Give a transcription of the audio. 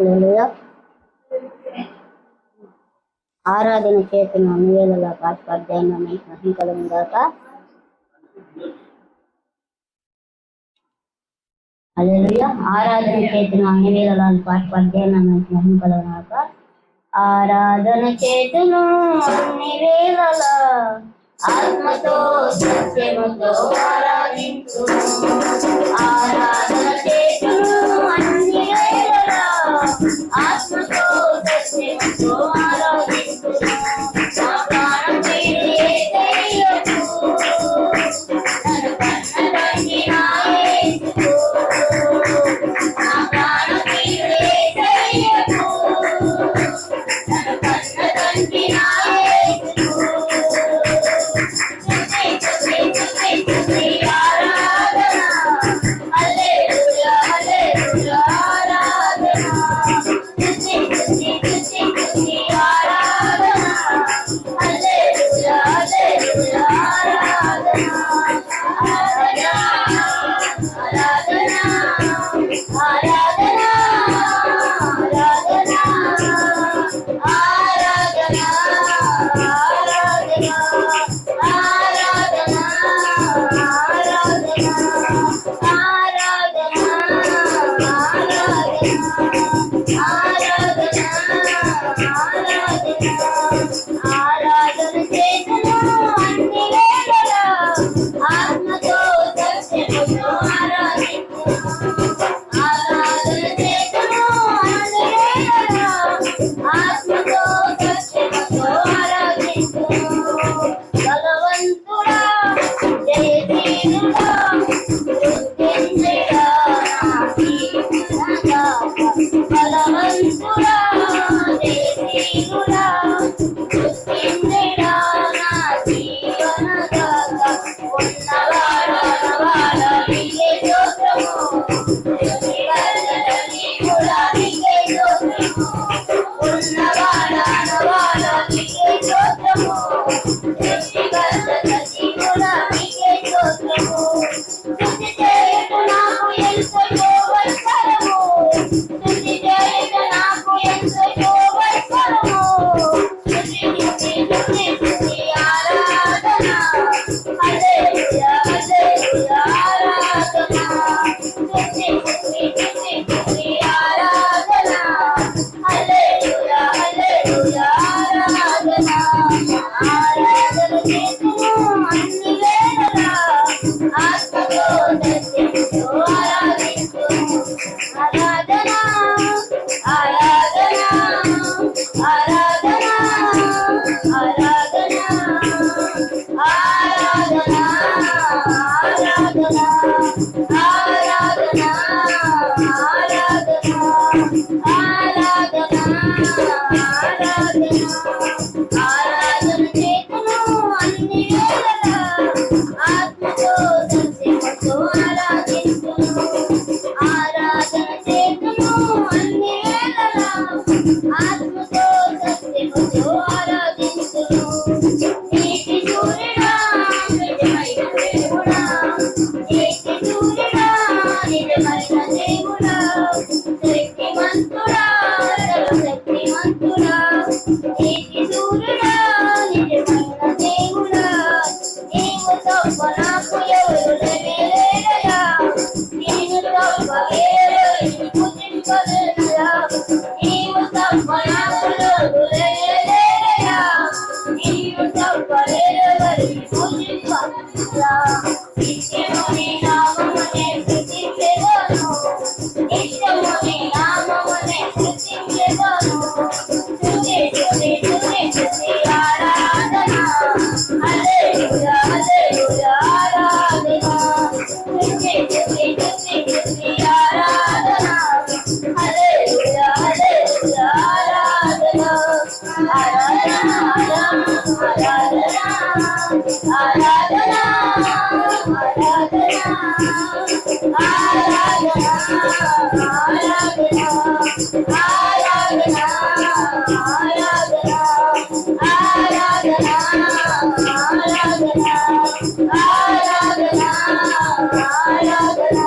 హల్లెలూయా. ఆరాధన చేసిన అన్ని వేళలా పాఠ్యాన్ని మహిమ కలుగును గాక. హల్లెలూయా. ఆరాధన చేసిన అన్ని వేళలా పాఠ్యాన్ని మహిమ కలుగును గాక. ఆరాధన చేతును అన్ని వేళలా ఆత్మతో సత్యముతో ఆరాధించు. ఆరాధన చేతును అన్ని వేళలా ఆత్మతో సత్యముతో ఆరాధించు. నా ప్రాణం ప్రియుడు యేసయ్యకు, నన్ను కన్నతండ్రి నా యేసుకు. నా ప్రాణం ప్రియుడు యేసయ్యకు, నన్ను కన్నతండ్రి నా యేసుకు. ఆరాధన హల్లెలూయా హల్లెలూయా ఆరాధన. ఆరాధన హల్లెలూయా హల్లెలూయా ఆరాధన. ఆరాధన ఆరాధన ఆరాధన ఆరాధన ఆరాధన ఆరాధన ఆరాధన చేతును అన్ని వేళలా ఆత్మతో సత్యముతో ఆరాధించు. ఆరాధన చేతును అన్ని వేళలా ఆత్మతో సత్యముతో ఆరాధించు. బలవంతుడా జయశీలుడా మృత్యుంజయుడా బలవంతుడా జయశీలుడా మృత్యుంజయుడా నా జీవనదాత. ఉన్నవాడ నీకే స్తోత్రము, సృష్టికర్త నీవుడా నీకే స్తోత్రము. ఉన్నవాడ నీకే స్తోత్రము, సృష్టికర్త నీవుడా నీకే స్తోత్రము. స్తుతి చేయుట నాకు ఎంతో శోభస్కరము, స్తుతి చేయుట నాకు ఎంతో శోభస్కరము. ఆరాధన హల్లెలూయా హల్లెలూయా ఆరాధన. ఆరాధన హల్లెలూయా హల్లెలూయా ఆరాధన. ఆరాధన చేతును అన్ని వేళలా ఆత్మతో సత్యముతో ఆరాధించు. ఆరాధన ఆరాధన ఆరాధన ఆరాధన ఆరాధన ఆరాధన ఆరాధన ఆరాధన ఆరాధన. ఆరాధన చేతును అన్ని వేళలా ఆత్మతో సత్యముతో ఆరాధించు. ఆరాధన చేతును అన్ని వేళలా ఆత్మతో సత్యముతో ఆరాధించు. నీతి సూర్యుడా నిజమైన దేవుడా, నీతి సూర్యుడా నిజమైన దేవుడా, శక్తిమంతుడా సర్వశక్తిమంతుడా. నీతి సూర్యుడా నిజమైన దేవుడా, నీవు తప్ప నాకు ఎవరు లేరయ్యా. నీవు తప్ప వేరెవరిని పూజింపలేనురా. నీవు తప్ప నాకు ఎవరు లేరయ్యా. నీవు తప్ప వేరెవరిని పూజింపలేనురా. నిత్యము నీ నామమునే స్తుతించెదను, నిత్యము నీ నామమునే స్తుతించెదను. స్తుతి స్తుతి స్తుతి స్తుతి ఆరాధన హల్లెలూయా హల్లెలూయా ఆరాధన. స్తుతి స్తుతి స్తుతి స్తుతి ఆరాధన హల్లెలూయా హల్లెలూయా ఆరాధన. ఆరాధన ఆరాధన ఆరాధన ఆరాధన ఆరాధన ఆరాధన ఆరాధన ఆరాధన ఆరాధన.